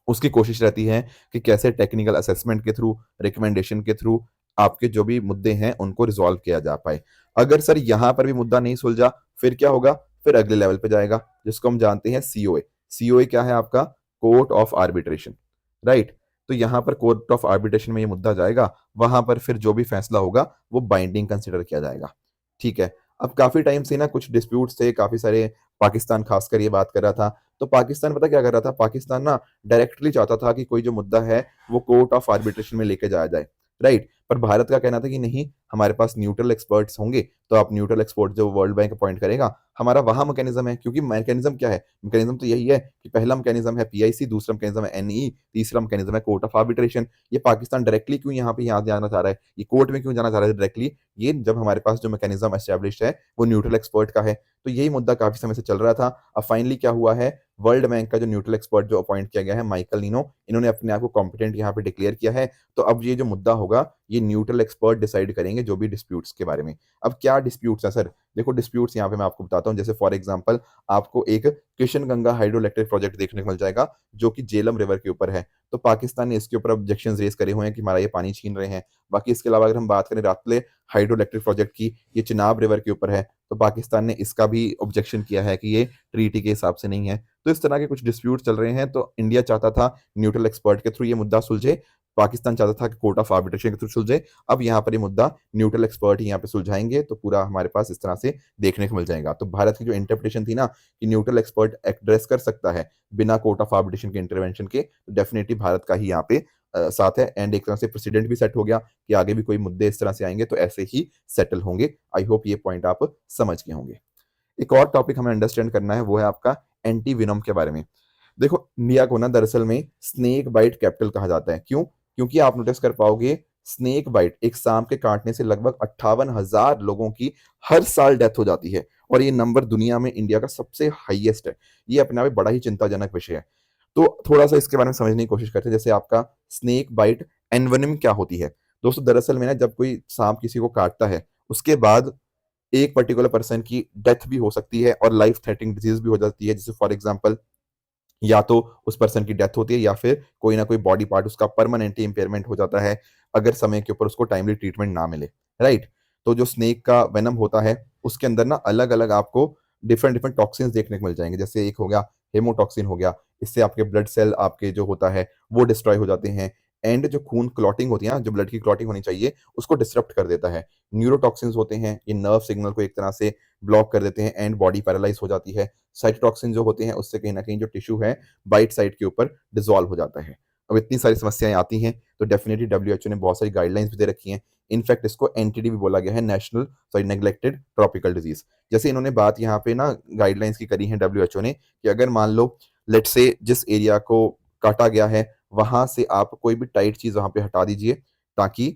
उसकी कोशिश रहती है कि कैसे टेक्निकल असेसमेंट के थ्रू, रिकमेंडेशन के थ्रू आपके जो भी मुद्दे हैं उनको रिजॉल्व किया जा पाए। अगर सर यहाँ पर भी मुद्दा नहीं सुलझा, फिर क्या होगा? फिर अगले लेवल पे जाएगा, जिसको हम जानते हैं सीओए। सीओए क्या है आपका? Court of arbitration, right. तो यहाँ पर कोर्ट ऑफ आर्बिट्रेशन में ये मुद्दा जाएगा, वहां पर फिर जो भी फैसला होगा वो बाइंडिंग कंसिडर किया जाएगा। ठीक है, अब काफी टाइम से ना कुछ डिस्प्यूट्स थे, काफी सारे, पाकिस्तान खासकर ये बात कर रहा था। तो पाकिस्तान पता क्या कर रहा था? पाकिस्तान ना डायरेक्टली चाहता था कि कोई जो मुद्दा है वो कोर्ट ऑफ आर्बिट्रेशन में लेके जाया जाए, राइट। पर भारत का कहना था कि नहीं, हमारे पास न्यूट्रल एक्सपर्ट्स होंगे, तो आप न्यूट्रल एक्सपर्ट जो वर्ल्ड बैंक अपॉइंट करेगा, हमारा वहां मैकेनिज्म है। क्योंकि मैकेनिज्म क्या है? मैकेनिज्म तो यही है कि पहला मैकेनिज्म है पीआईसी, दूसरा मैकेनिज्म है एनई, तीसरा मैकेनिज्म है कोर्ट ऑफ आर्बिट्रेशन। ये पाकिस्तान डायरेक्टली क्यों यहाँ जाना चाह रहा है, ये कोर्ट में क्यों जाना चाह रहा है डायरेक्टली? ये जब हमारे पास जो मैकेनिज्म एस्टेब्लिश है वो न्यूट्रल एक्सपर्ट का है, तो यही मुद्दा काफी समय से चल रहा था। अब फाइनली क्या हुआ है, वर्ल्ड बैंक का जो न्यूट्रल एक्सपर्ट जो अपॉइंट किया गया है माइकल नीनो, इन्होंने अपने आप को कॉम्पिटेंट यहाँ पे डिक्लेयर किया है। तो अब ये जो मुद्दा होगा ये न्यूट्रल एक्सपर्ट डिसाइड करेंगे जो भी डिस्प्यूट्स के बारे में। अब क्या डिस्प्यूट्स है सर? देखो डिस्प्यूट्स यहाँ पे मैं आपको बताता हूँ। जैसे फॉर एग्जांपल आपको एक Kishan Ganga hydro electric project देखने को मिल जाएगा जो कि जेलम रिवर के ऊपर है। तो पाकिस्तान ने इसके ऊपर ऑब्जेक्शन रेज करे हुए हैं कि हमारा ये पानी छीन रहे हैं। बाकी इसके अलावा अगर हम बात करें रातले हाइड्रो इलेक्ट्रिक प्रोजेक्ट की, ये चिनाब रिवर के ऊपर है, तो पाकिस्तान ने इसका भी ऑब्जेक्शन किया है कि ये ट्रीटी के हिसाब से नहीं है। तो इस तरह के कुछ डिस्प्यूट चल रहे हैं। तो इंडिया चाहता था न्यूट्रल एक्सपर्ट के थ्रू ये मुद्दा सुलझे, पाकिस्तान चाहता था कि कोर्ट ऑफ आर्बिट्रेशन के थ्रू सुलझे। अब यहाँ पर ये मुद्दा न्यूट्रल एक्सपर्ट ही यहाँ पे सुलझाएंगे, तो पूरा हमारे पास इस तरह से देखने को मिल जाएगा। तो भारत की जो इंटरप्रिटेशन थी ना कि न्यूट्रल एक्सपर्ट एड्रेस कर सकता है बिना कोर्ट ऑफ आर्बिट्रेशन के इंटरवेंशन के, तो डेफिनेटली भारत का ही यहाँ पे साथ है। एंड एक तरह से प्रेसिडेंट भी सेट हो गया कि आगे भी कोई मुद्दे इस तरह से आएंगे तो ऐसे ही सेटल होंगे। आई होप ये पॉइंट आप समझ गए होंगे। एक और टॉपिक हमें अंडरस्टैंड करना है, वो है आपका एंटी विनोम के बारे में। देखो इंडिया को ना दरअसल में स्नेक बाइट कैपिटल कहा जाता है। क्यों? क्योंकि आप नोटिस कर पाओगे स्नेक बाइट, एक सांप के काटने से लगभग 58,000 लोगों की हर साल डेथ हो जाती है, और ये नंबर दुनिया में इंडिया का सबसे हाईएस्ट है। ये अपने आप में बड़ा ही चिंताजनक विषय है। तो थोड़ा सा इसके बारे में समझने की कोशिश करते हैं। जैसे आपका स्नेक बाइट एनवेनम क्या होती है? दोस्तों दरअसल में ना जब कोई सांप किसी को काटता है, उसके बाद एक पर्टिकुलर पर्सन की डेथ भी हो सकती है और लाइफ थ्रेटनिंग डिजीज भी हो जाती है। जैसे फॉर एग्जांपल या तो उस पर्सन की डेथ होती है या फिर कोई ना कोई बॉडी पार्ट उसका परमानेंटली इंपेयरमेंट हो जाता है अगर समय के ऊपर उसको टाइमली ट्रीटमेंट ना मिले, राइट। तो जो स्नेक का वेनम होता है उसके अंदर ना अलग अलग आपको डिफरेंट डिफरेंट टॉक्सिन्स देखने को मिल जाएंगे। जैसे एक हो गया हेमोटॉक्सिन हो गया, इससे आपके ब्लड सेल आपके जो होता है वो डिस्ट्रॉय हो जाते हैं। एंड जो खून क्लॉटिंग होती है ना, जो ब्लड की क्लॉटिंग होनी चाहिए उसको डिसरप्ट कर देता है। न्यूरोटॉक्सिन्स होते हैं, ये नर्व सिग्नल को एक तरह से ब्लॉक कर देते हैं एंड बॉडी पैरालाइज हो जाती है। साइटोटॉक्सिन जो होते हैं उससे कहीं ना कहीं जो टिश्यू है बाइट साइड के ऊपर डिसॉल्व हो जाता है। अब इतनी सारी समस्याएं आती हैं तो डेफिनेटली डब्ल्यूएचओ ने बहुत सारी गाइडलाइंस भी दे रखी हैं। इनफैक्ट इसको एनटीडी भी बोला गया है, national sorry neglected tropical disease. जैसे इन्होंने बात यहाँ पे ना गाइडलाइंस की करी है डब्ल्यूएचओ ने कि अगर मान लो लेट से जिस एरिया को काटा गया है वहां से आप कोई भी टाइट चीज वहां पे हटा दीजिए ताकि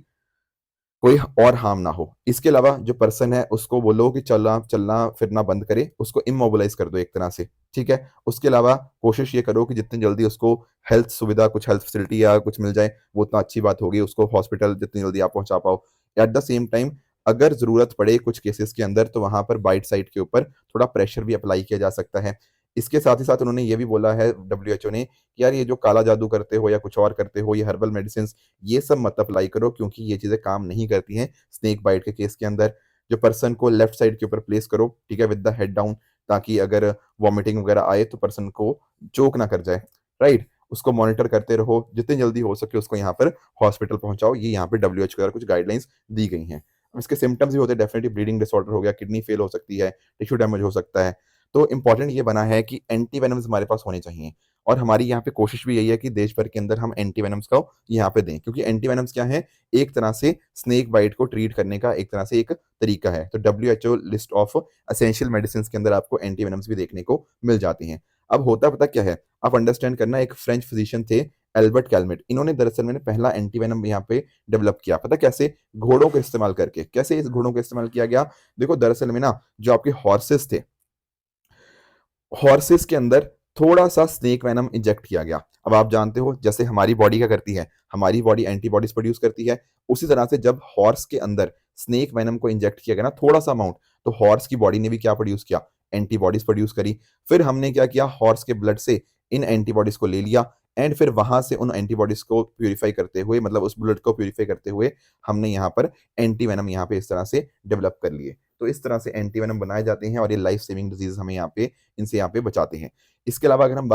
कोई और हार्म ना हो। इसके अलावा जो पर्सन है उसको बोलो कि चलना चलना फिरना बंद करे, उसको इमोबिलाइज कर दो एक तरह से, ठीक है। उसके अलावा कोशिश ये करो कि जितनी जल्दी उसको हेल्थ सुविधा, कुछ हेल्थ फैसिलिटी या कुछ मिल जाए वो उतना अच्छी बात होगी। उसको हॉस्पिटल जितनी जल्दी आप पहुंचा पाओ। एट द सेम टाइम अगर जरूरत पड़े कुछ केसेस के अंदर तो वहां पर बाइट साइड के ऊपर थोड़ा प्रेशर भी अप्लाई किया जा सकता है। इसके साथ ही साथ उन्होंने ये भी बोला है डब्ल्यूएचओ ने कि यार ये जो काला जादू करते हो या कुछ और करते हो, ये हर्बल मेडिसिन, ये सब मत अप्लाई करो क्योंकि ये चीजें काम नहीं करती हैं स्नेक बाइट के केस के अंदर। जो पर्सन को लेफ्ट साइड के ऊपर प्लेस करो, ठीक है, विद द हेड डाउन, ताकि अगर वॉमिटिंग वगैरह आए तो पर्सन को चोक ना कर जाए, राइट। उसको मॉनिटर करते रहो, जितनी जल्दी हो सके उसको यहाँ पर हॉस्पिटल पहुंचाओ। ये यहाँ पे डब्ल्यूएच द्वारा कुछ गाइडलाइंस दी गई हैं। अब इसके सिम्टम्स भी होते हैं, डेफिनेटली ब्लीडिंग डिसऑर्डर हो गया, किडनी फेल हो सकती है, टिश्यू डैमेज हो सकता है। तो इंपॉर्टेंट ये बना है कि एंटी वेनम्स हमारे पास होने चाहिए, और हमारी यहाँ पे कोशिश भी यही है कि देश भर के अंदर हम एंटी वेनम्स को यहाँ पे दें, क्योंकि एंटी वेनम्स क्या है, एक तरह से स्नेक बाइट को ट्रीट करने का एक तरह से एक तरीका है। तो WHO list of essential medicine के अंदर आपको एंटी वेनम्स भी देखने को मिल जाते हैं। अब होता पता क्या है, आप अंडरस्टैंड करना, एक फ्रेंच फिजिशियन थे एल्बर्ट कैलमेट, इन्होंने दरअसल में पहला एंटी वेनम यहाँ पे डेवलप किया। पता कैसे? घोड़ों को इस्तेमाल करके। कैसे इस घोड़ों को इस्तेमाल किया गया? देखो दरअसल में ना, जो आपके हॉर्सेस थे, हॉर्सेस के अंदर थोड़ा सा स्नेक वेनम इंजेक्ट किया गया। अब आप जानते हो जैसे हमारी बॉडी क्या करती है, हमारी बॉडी एंटीबॉडीज प्रोड्यूस करती है, उसी तरह से जब हॉर्स के अंदर स्नेक वेनम को इंजेक्ट किया गया ना थोड़ा सा अमाउंट, तो हॉर्स की बॉडी ने भी क्या प्रोड्यूस किया? एंटीबॉडीज प्रोड्यूस करी। फिर हमने क्या किया, हॉर्स के ब्लड से इन एंटीबॉडीज को ले लिया, एंड फिर वहां से उन एंटीबॉडीज को प्यूरिफाई करते हुए, मतलब उस ब्लड को प्यूरिफाई करते हुए हमने यहाँ पर एंटी वेनम यहाँ पे इस तरह से डेवलप कर लिए। तो इस तरह से एंटी वेनम बनाए जाते हैं, और ये लाइफ सेविंग डिजीज हमें यहाँ पे इनसे यहाँ पे बचाते हैं। इसके अलावा अगर हम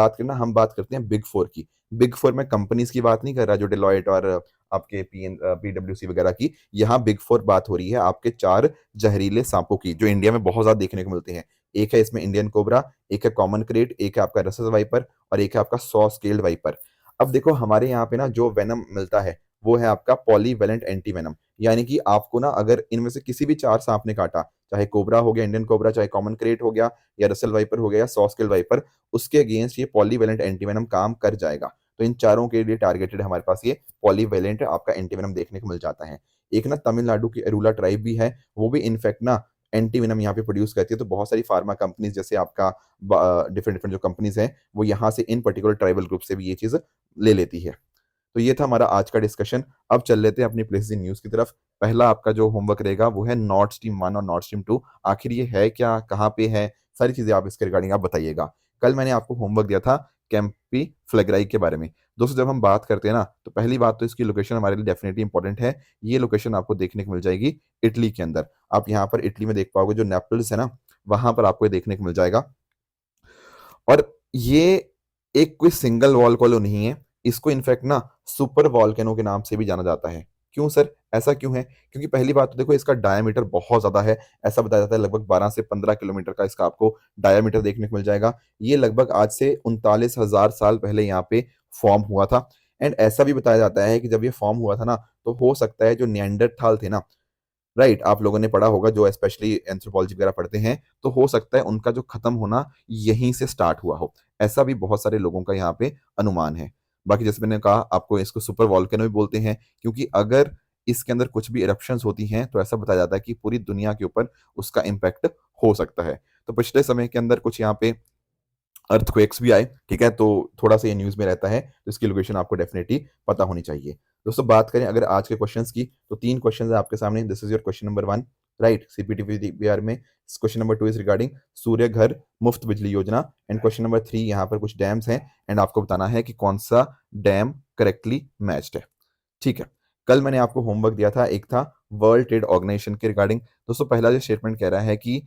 बात करते हैं बिग फोर की। बिग फोर में कंपनीज की बात नहीं कर रहा, जो डिलॉयट और आपके PwC वगैरह की। यहाँ बिग फोर बात हो रही है आपके 4 जहरीले सांपों की, जो इंडिया में बहुत ज्यादा देखने को मिलते हैं। एक है इसमें इंडियन कोबरा, एक है कॉमन क्रेट, एक है आपका रसस वाइपर, और एक है आपका सॉ स्केल्ड वाइपर। अब देखो हमारे यहाँ पे ना जो वेनम मिलता है, वो है आपका पॉलीवेलेंट एंटी वेनम। यानी कि आपको ना अगर इनमें से किसी भी 4 सांप ने काटा, चाहे कोबरा हो गया, इंडियन कोबरा, चाहे कॉमन क्रेट हो गया, या रसल वाइपर हो गया, या सॉ स्केल्ड वाइपर, उसके अगेंस्ट ये पॉलीवेलेंट एंटीवेनम काम कर जाएगा। तो इन चारों के लिए टारगेटेड हमारे पास ये पॉलीवेलेंट आपका एंटीवेनम देखने को मिल जाता है। एक ना तमिलनाडु की अरूला ट्राइब भी है, वो भी इनफैक्ट ना एंटीवेनम यहाँ पे प्रोड्यूस करती है। तो बहुत सारी फार्मा कंपनीज, जैसे आपका डिफरेंट डिफरेंट जो कंपनीज हैं, वो यहाँ से इन पर्टिकुलर ट्राइबल ग्रुप से भी ये चीज ले लेती है। तो ये था हमारा आज का डिस्कशन। अब चल लेते हैं अपनी प्लेसेस इन न्यूज की तरफ। पहला आपका जो होमवर्क रहेगा वो है नॉर्थ स्ट्रीम 1 और नॉर्थ स्ट्रीम 2। आखिर ये है क्या, कहाँ पे है, सारी चीजें आप इसके रिगार्डिंग आप बताइएगा। कल मैंने आपको होमवर्क दिया था कैंपी फ्लेगराई के बारे में। दोस्तों जब हम बात करते हैं ना, तो पहली बात तो इसकी लोकेशन हमारे लिए डेफिनेटली इंपॉर्टेंट है। ये लोकेशन आपको देखने को मिल जाएगी इटली के अंदर। आप यहाँ पर इटली में देख पाओगे, जो नेपल्स है ना, वहां पर आपको ये देखने को मिल जाएगा। और ये एक कोई सिंगल वॉल कॉलो नहीं है, इसको इनफैक्ट ना सुपर वॉल्केनो के नाम से भी जाना जाता है। क्यों सर, ऐसा क्यों है? क्योंकि पहली बात तो देखो, इसका डायमीटर बहुत ज्यादा है। ऐसा बताया जाता है लगभग 12 से 15 किलोमीटर का इसका आपको डायमीटर देखने को मिल जाएगा। ये लगभग आज से 39,000 साल पहले यहाँ पे फॉर्म हुआ था। एंड ऐसा भी बताया जाता है कि जब ये फॉर्म हुआ था ना, तो हो सकता है जो निएंडरथाल थे ना, राइट, आप लोगों ने पढ़ा होगा जो स्पेशली एंथ्रोपोलॉजी वगैरह पढ़ते हैं, तो हो सकता है उनका जो खत्म होना यहीं से स्टार्ट हुआ हो। ऐसा भी बहुत सारे लोगों का यहाँ पे अनुमान है। बाकी जैसे मैंने कहा आपको, इसको सुपर वॉल्केनो भी बोलते हैं, क्योंकि अगर इसके अंदर कुछ भी इरप्शंस होती हैं, तो ऐसा बताया जाता है कि पूरी दुनिया के ऊपर उसका इम्पैक्ट हो सकता है। तो पिछले समय के अंदर कुछ यहाँ पे अर्थक्वेक्स भी आए, ठीक है, तो थोड़ा सा ये न्यूज में रहता है, तो इसकी लोकेशन आपको डेफिनेटली पता होनी चाहिए। दोस्तों बात करें अगर आज के क्वेश्चंस की, तो 3 क्वेश्चंस है आपके सामने। This is your question number 1, right, CPT में। क्वेश्चन नंबर 2 इज रिगार्डिंग सूर्य घर मुफ्त बिजली योजना, एंड क्वेश्चन नंबर 3 यहाँ पर कुछ डैम्स हैं, एंड आपको बताना है कि कौन सा डैम करेक्टली मैच्ड है। ठीक है, कल मैंने आपको होमवर्क दिया था, एक था वर्ल्ड ट्रेड ऑर्गेनाइजेशन के रिगार्डिंग। दोस्तों पहला जो स्टेटमेंट कह रहा है कि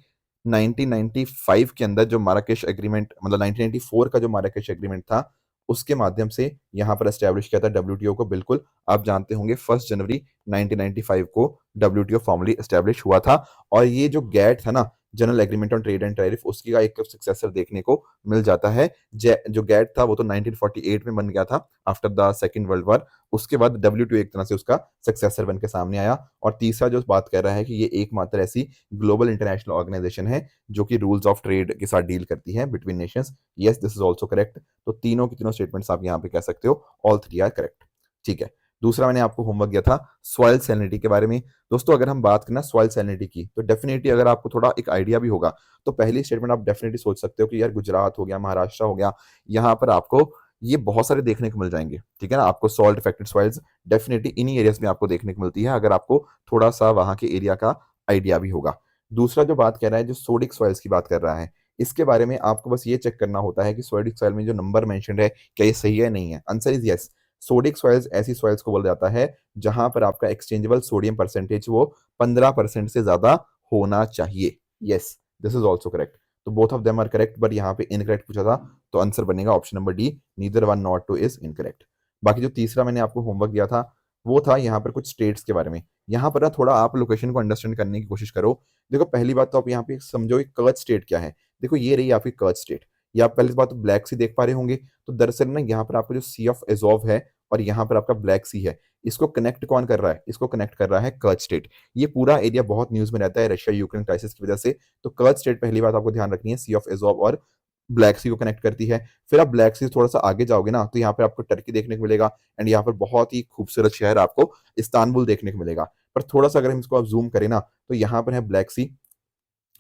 1995 के अंदर जो माराकेश एग्रीमेंट, मतलब 1994 का जो माराकेश एग्रीमेंट था, उसके माध्यम से यहाँ पर एस्टेब्लिश किया था WTO को। बिल्कुल आप जानते होंगे 1 जनवरी 1995 को WTO फॉर्मली एस्टेब्लिश हुआ था। और ये जो गैट था ना, general agreement on trade and tariff, उसकी का एक सक्सेसर देखने को मिल जाता है। जो गैट था वो तो 1948 में बन गया था, after the second world war. उसके बाद WTO एक तरह से उसका सक्सेसर बन के सामने आया। और तीसरा जो बात कर रहा है कि ये एकमात्र ऐसी ग्लोबल इंटरनेशनल ऑर्गेनाइजेशन है जो कि रूल्स ऑफ ट्रेड के साथ डील करती है between Nations. Yes, this is also correct. तो तीनों की तीनों स्टेटमेंट्स आप यहाँ पे कह सकते हो, ऑल 3 आर करेक्ट। ठीक है, दूसरा मैंने आपको होमवर्क दिया था सॉइल सैलिनिटी के बारे में। दोस्तों अगर हम बात करना सॉइल सैलिनिटी की, तो डेफिनेटली अगर आपको थोड़ा एक आइडिया भी होगा, तो पहली स्टेटमेंट आप डेफिनेटली सोच सकते हो कि यार गुजरात हो गया, महाराष्ट्र हो गया, यहाँ पर आपको ये बहुत सारे देखने को मिल जाएंगे। ठीक है ना, आपको सॉल्ट इफेक्टेड सॉइल्स डेफिनेटली इन्हीं एरियाज में आपको देखने को मिलती है, अगर आपको थोड़ा सा वहां के एरिया का आइडिया भी होगा। दूसरा जो बात कह रहा है, जो सोडिक सॉइल्स की बात कर रहा है, इसके बारे में आपको बस ये चेक करना होता है कि सोडिक सॉइल में जो नंबर मेंशन्ड है, क्या ये सही है नहीं है। Answer is yes. Sodic soils ऐसी सॉइल्स को बोला जाता है जहां पर आपका एक्सचेंजेबल सोडियम परसेंटेज वो 15% से ज्यादा होना चाहिए। Yes, this is also correct. तो both of them are correct, but यहाँ पे इनकरेक्ट पूछा था, तो आंसर बनेगा option number D, neither one not two is incorrect. बाकी जो तीसरा मैंने आपको होमवर्क दिया था, वो था यहाँ पर कुछ स्टेट्स के बारे में। यहाँ पर ना थोड़ा आप लोकेशन को अंडरस्टैंड करने की कोशिश करो। देखो पहली बात तो आप यहाँ पे समझो कि कवच स्टेट क्या है। देखो ये रही आपकी कर्च स्टेट। ये आप पहले बात तो ब्लैक सी देख पा रहे होंगे। तो दरअसल ना यहाँ पर आपका जो सी ऑफ एजोव है और यहाँ पर आपका ब्लैक सी है, इसको कनेक्ट कौन कर रहा है? इसको कनेक्ट कर रहा है कर्च स्टेट। ये पूरा एरिया बहुत न्यूज में रहता है रशिया यूक्रेन क्राइसिस की वजह से। तो कर्च स्टेट पहली बात आपको ध्यान रखनी है, सी ऑफ एजोव और ब्लैक सी को कनेक्ट करती है। फिर आप ब्लैक सी से थोड़ा सा आगे जाओगे ना, तो यहाँ पे आपको टर्की देखने को मिलेगा एंड यहाँ पर बहुत ही खूबसूरत शहर आपको इस्तांबुल देखने को मिलेगा। पर थोड़ा सा अगर हम इसको आप जूम करें ना, तो यहाँ पर है ब्लैक सी,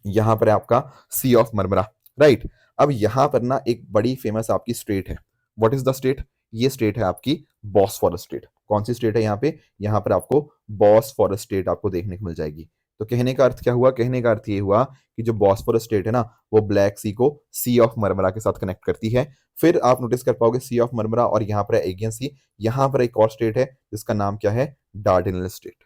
यहाँ पर है आपका सी ऑफ मरमरा, राइट। अब यहाँ पर ना एक बड़ी फेमस आपकी स्टेट है। What is the state? ये स्टेट है आपकी बॉस्फोरस स्टेट। कौन सी स्टेट है यहाँ पे? यहाँ पर आपको बॉस्फोरस स्टेट आपको देखने को मिल जाएगी। तो कहने का अर्थ क्या हुआ? कहने का अर्थ ये हुआ कि जो बॉस्फोरस स्टेट है ना, वो ब्लैक सी को सी ऑफ मरमरा के साथ कनेक्ट करती है। फिर आप नोटिस कर पाओगे सी ऑफ मरमरा और यहाँ पर है एगियन सी। यहाँ पर एक और स्टेट है जिसका नाम क्या है? Dardanelles state,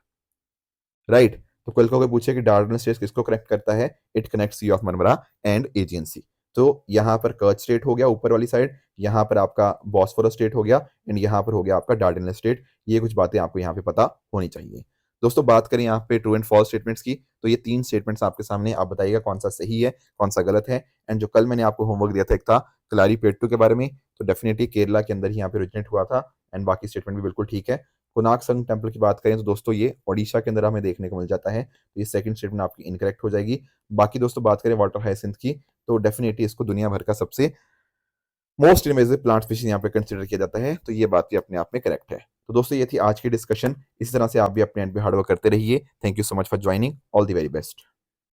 right. तो कल को अगर पूछे कि डार्डेनल स्टेट किसको कनेक्ट करता है, it connect sea of Marmara and Aegean sea. तो यहाँ पर कर्च स्टेट हो गया ऊपर वाली साइड, यहाँ पर आपका बॉस्फोरस स्टेट हो गया एंड यहाँ पर हो गया आपका डार्डेनल स्टेट। ये कुछ बातें आपको यहाँ पे पता होनी चाहिए। दोस्तों बात करें यहाँ पे ट्रू एंड फॉल्स स्टेटमेंट्स की, तो ये 3 स्टेटमेंट्स आपके सामने, आप बताइएगा कौन सा सही है कौन सा गलत है। एंड जो कल मैंने आपको होमवर्क दिया था, एक था क्लारीपेट्टू के बारे में, तो डेफिनेटली केरला के अंदर ही यहाँ पे ओरिजिनेट हुआ था एंड बाकी स्टेटमेंट भी बिल्कुल ठीक है। कोणार्क सन टेम्पल की बात करें तो दोस्तों ये ओडिशा के अंदर हमें देखने को मिल जाता है, तो ये सेकंड स्टेटमेंट आपकी इनकरेक्ट हो जाएगी। बाकी दोस्तों बात करें वाटर हाइसिंथ की, तो डेफिनेटली इसको दुनिया भर का सबसे मोस्ट इन्वेजिव प्लांट स्पीशीज यहाँ पे कंसिडर किया जाता है, तो ये बात भी अपने आप में करेक्ट है। तो दोस्तों ये थी आज की डिस्कशन। इसी तरह से आप भी अपने एंड पे हार्डवर्क करते रहिए। Thank you so much for joining. All the very best.